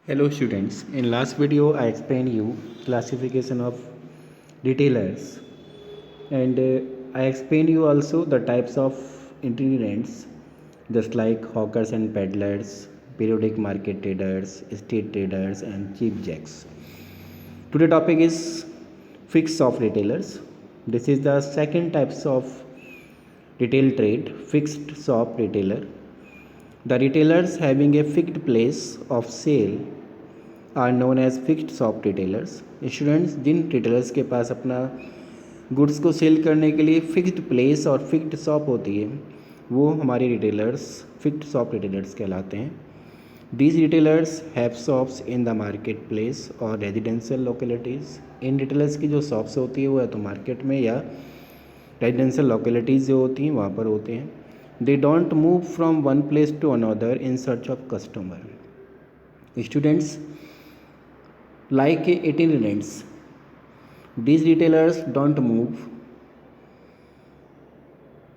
Hello students, in last video I explained you classification of retailers and I explained you also the types of itinerants just like hawkers and peddlers, periodic market traders, street traders and cheap jacks. Today topic is fixed shop retailers. This is the second types of retail trade, fixed shop retailer. The retailers having a fixed place of sale are known as fixed shop retailers. Students, जिन retailers के पास अपना goods को sell करने के लिए fixed place और fixed shop होती है वो हमारे रिटेलर्स फिक्स्ड शॉप रिटेलर्स कहलाते हैं। These retailers have shops in the market place और रेजिडेंशियल लोकेलिटीज़। इन रिटेलर्स की जो शॉप्स होती है वो या तो मार्केट में या रेजिडेंशियल लोकेलिटीज़ जो होती हैं वहाँ पर होते हैं। They don't move from one place to another in search of customer. Students, like itinerants, these retailers don't move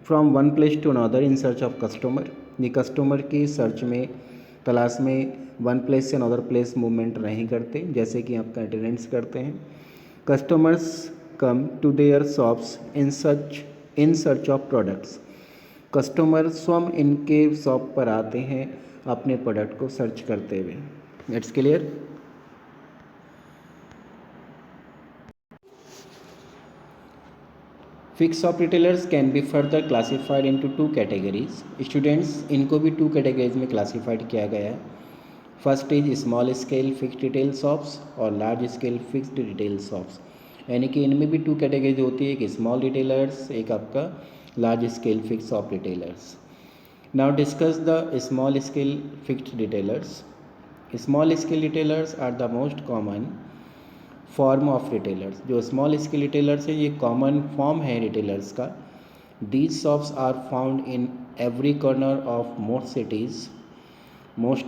from one place to another in search of customer। ये कस्टमर की search में तलाश में वन प्लेस से another place movement नहीं करते जैसे कि आपका itinerants करते हैं। Customers come to their shops in search of products. Customer स्वयं इनके शॉप पर आते हैं अपने प्रोडक्ट को सर्च करते हुए। It's clear. Fix shop retailers can be further classified into two categories. Students, इनको भी टू कैटेगरीज में क्लासीफाइड किया गया है। First is small scale fixed retail shops और large scale fixed retail shops. यानी कि इनमें भी टू कैटेगरीज होती है, एक स्मॉल रिटेलर्स, एक आपका large scale fix shop retailers. Now discuss the small scale fixed retailers. Small scale retailers are the most common form of retailers. जो स्मॉल स्केल रिटेलर्स है ये कॉमन फॉर्म है retailers का। These shops are found in every corner of most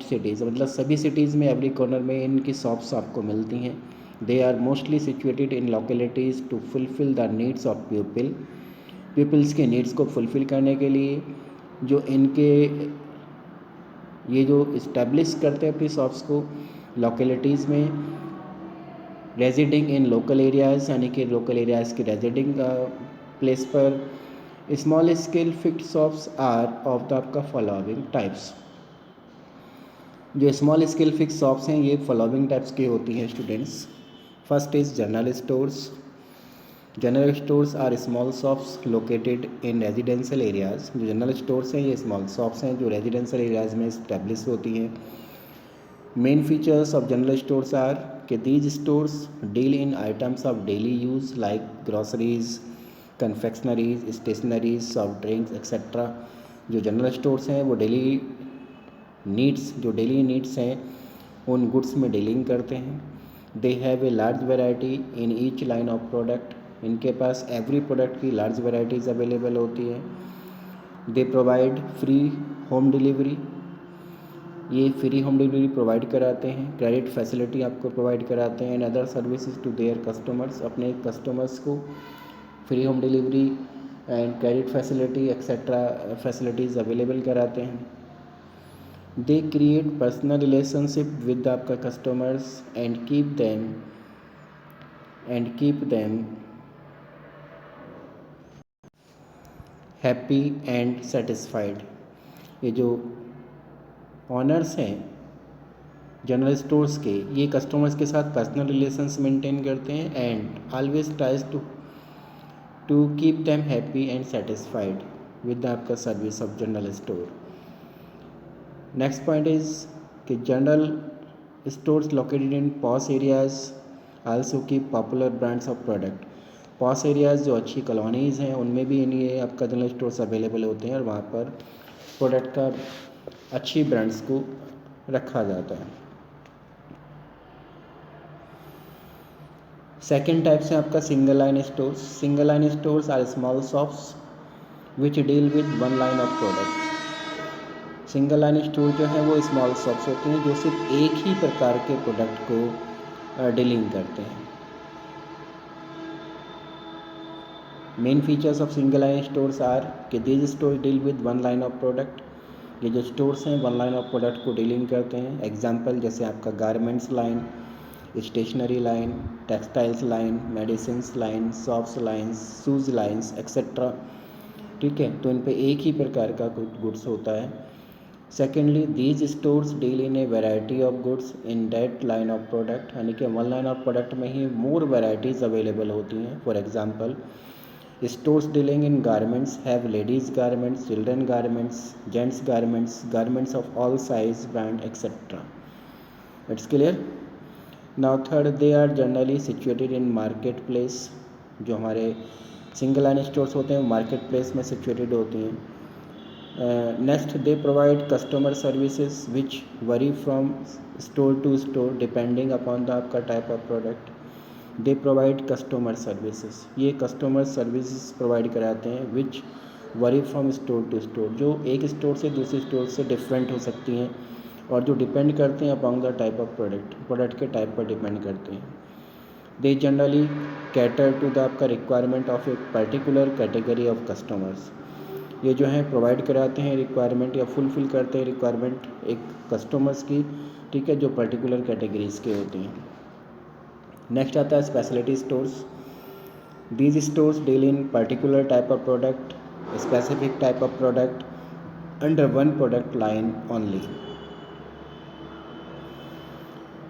cities मतलब सभी cities में every corner में इनकी शॉप्स आपको मिलती हैं। They are mostly situated in localities to fulfil the needs of peoples के नीड्स को फुलफिल करने के लिए जो इनके ये जो इस्टेब्लिश करते हैं अपनी शॉप्स को लोकेलिटीज़ में। रेजिडिंग इन लोकल एरियाज़ यानी कि लोकल एरियाज़ की रेजिडिंग प्लेस पर। Small scale fixed shops are of the आपका फॉलोइंग टाइप्स। जो स्मॉल स्केल फिक्स्ड शॉप्स हैं ये फॉलोइंग टाइप्स की होती हैं students. First is general stores. General stores are small shops located in residential areas. जो general stores हैं ये स्मॉल शॉप्स हैं जो रेजिडेंशियल एरियाज़ में इस्टेब्लिश होती हैं। Main features of general stores are कि these stores deal in items of daily use like groceries, confectionaries, stationeries, soft drinks etc। जो जनरल स्टोर्स हैं वो डेली नीड्स हैं उन गुड्स में डीलिंग करते हैं। They have a large variety in each line of product. इनके पास एवरी प्रोडक्ट की लार्ज वेराइटीज़ अवेलेबल होती है। They provide free home delivery. ये फ्री होम डिलीवरी प्रोवाइड कराते हैं। क्रेडिट फैसिलिटी आपको प्रोवाइड कराते हैं and other services to their customers. अपने कस्टमर्स को free home delivery and credit facility etcetera facilities available कराते हैं। They create personal relationship with आपका customers and keep them happy and satisfied. ये जो ऑनर्स हैं जनरल स्टोर्स के ये कस्टमर्स के साथ पर्सनल रिलेशंस मेंटेन करते हैं and always tries to keep them happy and satisfied with आपका service of general store. Next point is कि general stores located in posh areas also keep popular brands of product. Posh areas जो अच्छी colonies हैं उनमें भी इन्हें आपका general stores available होते हैं और वहाँ पर प्रोडक्ट का अच्छी ब्रांड्स को रखा जाता है। सेकेंड टाइप से आपका single line stores. Single line stores are small shops which deal with one line of product. Single line store जो है वो स्मॉल शॉप्स होते हैं जो सिर्फ एक ही प्रकार के प्रोडक्ट को डीलिंग करते हैं। Main features of single line stores are कि these store deal with one line of product. ये जो स्टोर्स हैं वन लाइन ऑफ प्रोडक्ट को डीलिंग करते हैं। एग्जांपल जैसे आपका garments line, stationery line, textiles line, medicines line, soft lines, shoes lines etcetera. ठीक है, तो इन पे एक ही प्रकार का गुड्स होता है। Secondly, these stores deal in a variety of goods in that line of product, यानी कि वन लाइन ऑफ प्रोडक्ट में ही मोर वेराइटीज़ अवेलेबल होती हैं। For example, stores dealing in garments have ladies garments, children garments, gents garments, garments of all size, brand etcetera. It's clear. Now third, they are generally situated in market place. जो हमारे single line stores होते हैं market place में situated होती हैं। Next, they provide customer services which vary from store to store depending upon the आपका type of product. They provide customer services, ये customer services provide कराते हैं which vary from store to store, जो एक store से दूसरे store से different हो सकती हैं और जो डिपेंड करते हैं upon the type of product के टाइप पर डिपेंड करते हैं। They generally cater to the आपका requirement of a particular category of customers. ये जो है प्रोवाइड कराते हैं रिक्वायरमेंट या फुलफिल करते हैं रिक्वायरमेंट एक कस्टमर्स की, ठीक है, जो पर्टिकुलर कैटेगरीज के होते हैं। नेक्स्ट आता है speciality stores. These stores deal in particular type of product, specific type of product under one product line only.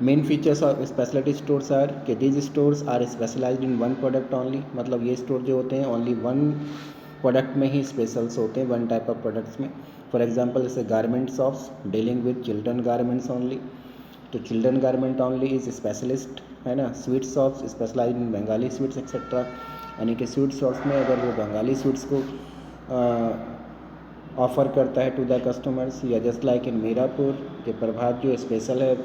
Main features of speciality stores are कि these stores are specialised in one product only, मतलब ये store जो होते हैं only one product में ही specials होते हैं, one type of products में। फॉर एग्जांपल जैसे garment shops dealing with children garments only, तो children garment only is specialist, है ना। Sweet shops specialise in Bengali sweets etcetera, यानी कि स्वीट शॉप्स में अगर वो बंगाली स्वीट्स को ऑफ़र करता है टू द कस्टमर्स। या जस्ट लाइक इन मीरापुर के प्रभात जो स्पेशल है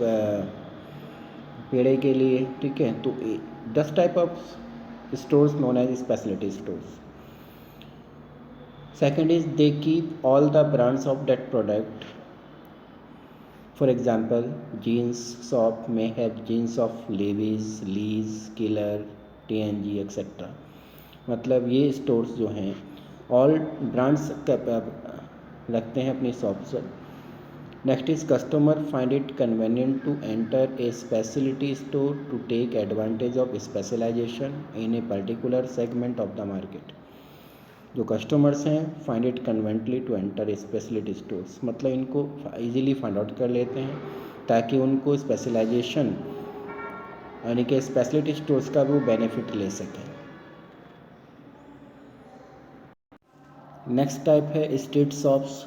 पेड़े के लिए, ठीक है। तो 10 type of stores known as speciality stores. Second is they keep all the brands of that product. For example, jeans shop में have jeans of Levi's, Lee's, Killer, TNG etcetera. मतलब ये स्टोर्स जो हैं ऑल ब्रांड्स रखते हैं अपनी shop से। Next is customer find it convenient to enter a speciality store to take advantage of specialisation in a particular segment of the market. जो customers हैं find it conveniently to enter speciality stores, मतलब इनको easily find out कर लेते हैं ताकि उनको specialisation यानी कि स्पेशलिटी स्टोर्स का वो बेनिफिट ले सकें। नेक्स्ट टाइप है street shops.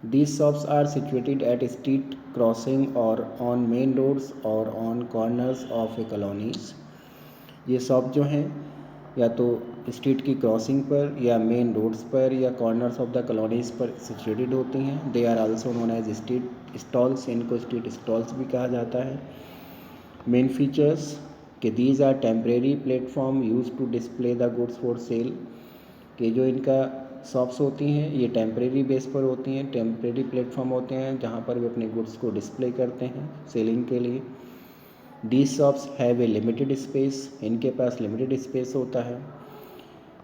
These shops are situated at street crossing or on main roads or on corners of a colonies। ये शॉप जो हैं या तो स्ट्रीट की क्रॉसिंग पर या मेन रोड्स पर या कॉर्नर्स ऑफ द कॉलोनीज़ पर सिचुएटेड होती हैं। They are also known as street stalls, इनको स्ट्रीट स्टॉल्स भी कहा जाता है। मेन फीचर्स कि these are temporary platform use to display the goods for sale, कि जो इनका शॉप्स होती हैं ये टेम्परेरी बेस पर होती हैं, टेम्परेरी प्लेटफॉर्म होते हैं जहाँ पर वे अपने गुड्स को डिस्प्ले करते हैं सेलिंग के लिए। These shops have a limited space, इनके पास लिमिटेड स्पेस होता है।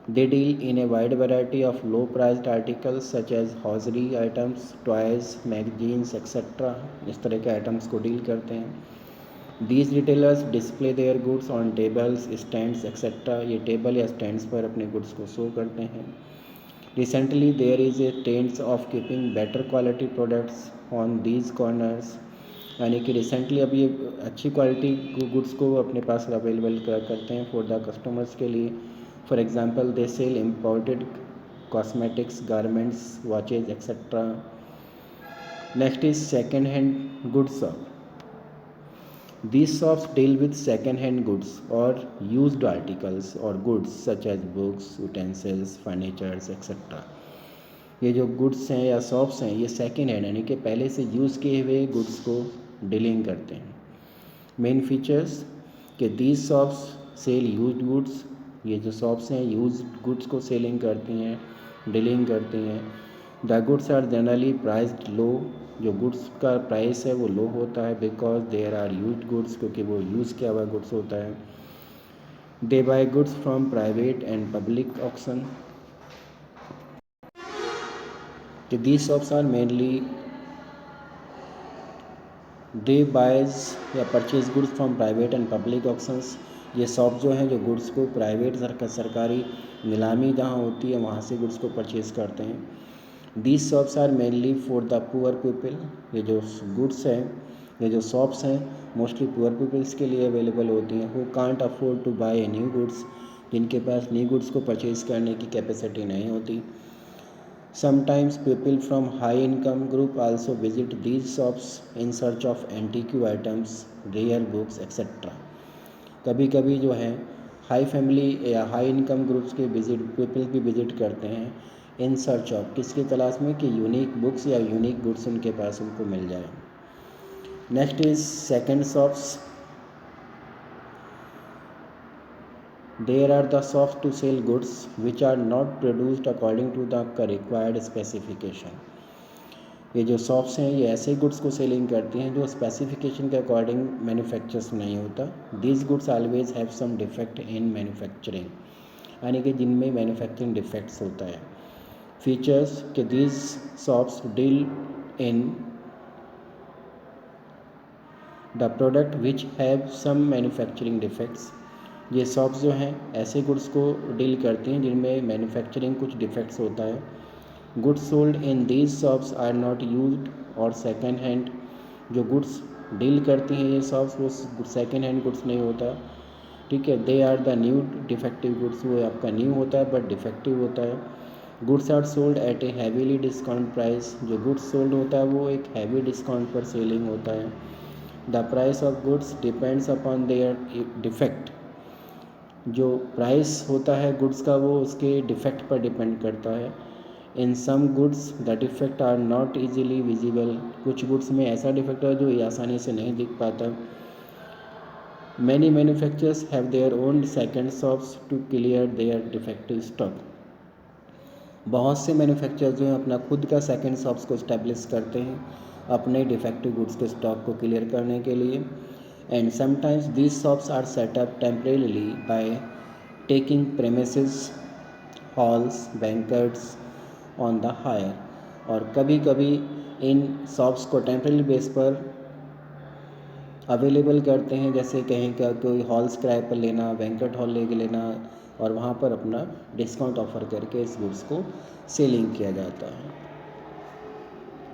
They deal in a wide variety of low priced articles such as hosiery items, toys, magazines etcetera, इस तरह के आइटम्स को डील करते हैं। These retailers display their goods on tables, stands etcetera, ये टेबल या स्टैंड्स पर अपने गुड्स को शो करते हैं। Recently there is a trends of keeping better quality products on these corners, यानी कि रिसेंटली अब ये अच्छी क्वालिटी गुड्स को अपने पास अवेलेबल करते हैं फॉर द कस्टमर्स के लिए। For example they sell imported cosmetics, garments, watches etcetera. Next is second hand goods shop. These shops deal with second-hand goods or used articles or goods such as books, utensils, furnitures, etc. ये जो goods हैं या shops हैं ये second hand यानी कि पहले से यूज़ किए हुए गुड्स को डीलिंग करते हैं। मेन फीचर्स कि these shops sell used goods, ये जो शॉप्स हैं यूज्ड गुड्स को सेलिंग करती हैं, डीलिंग करती हैं। The goods are generally priced low, जो गुड्स का प्राइस है वो लो होता है because there are used goods, क्योंकि वो यूज़ किया हुआ गुड्स होता है। They buy goods from private and public auction. कि these shops are mainly they buys या purchase goods from private and public auctions. ये शॉप जो हैं जो गुड्स को प्राइवेट सरकारी नीलामी जहाँ होती है वहाँ से गुड्स को परचेज करते हैं। These shops are mainly for the poor people. ये जो गुड्स हैं, ये जो शॉप्स हैं मोस्टली पुअर पीपल्स के लिए अवेलेबल होती हैं। Who can't afford to buy new goods, जिनके पास न्यू गुड्स को परचेज करने की कैपेसिटी नहीं होती। Sometimes people from high income group also visit these shops in search of antique items, rare books, etc. कभी कभी जो है हाई फैमिली या हाई इनकम ग्रुप्स के पीपल की विजिट करते हैं इन सर्च ऑफ, किसकी तलाश में कि यूनिक बुक्स या यूनिक गुड्स उनके पास उनको मिल जाए। Next is second shops. There are the shops to sell goods which are not produced according to the required specification. ये जो शॉप्स हैं ये ऐसे गुड्स को सेलिंग करती हैं जो स्पेसिफिकेशन के अकॉर्डिंग मैन्युफैक्चर्स नहीं होता। These goods always have some defect in manufacturing, यानी कि जिनमें मैन्युफैक्चरिंग डिफेक्ट्स होता है। फीचर्स कि these shops deal in the product which have some manufacturing defects. ये शॉप्स जो हैं ऐसे गुड्स को डील करती हैं जिनमें मैन्युफैक्चरिंग कुछ डिफेक्ट्स होता है। Goods sold in these shops are not used और सेकेंड हैंड। जो गुड्स डील करती हैं ये शॉप्स वो सेकेंड हैंड गुड्स नहीं होता, ठीक है। They are the new defective goods, वो आपका न्यू होता है बट डिफेक्टिव होता है। Goods are sold at a heavily discount price. जो गुड्स सोल्ड होता है वो एक हैवी डिस्काउंट पर सेलिंग होता है। The price of goods depends upon their defect. जो प्राइस होता है गुड्स का वो उसके डिफेक्ट पर डिपेंड करता है। In some goods the defect are not easily visible. कुछ गुड्स में ऐसा डिफेक्ट है जो आसानी से नहीं दिख पाता। Many manufacturers have their own second shops to clear their defective stock. बहुत से मैन्युफैक्चरर्स जो हैं अपना खुद का सेकेंड शॉप्स को इस्टेब्लिश करते हैं अपने डिफेक्टिव गुड्स के स्टॉक को क्लियर करने के लिए। And sometimes these shops are set up temporarily by taking premises, halls, banquets on the hire। और कभी कभी इन शॉप्स को टेम्परेरी बेस पर अवेलेबल करते हैं, जैसे कहीं का कोई हॉल्स किराए पर लेना, बैंक्वेट हॉल लेके लेना और वहाँ पर अपना डिस्काउंट ऑफर करके इस गुड्स को सेलिंग किया जाता है।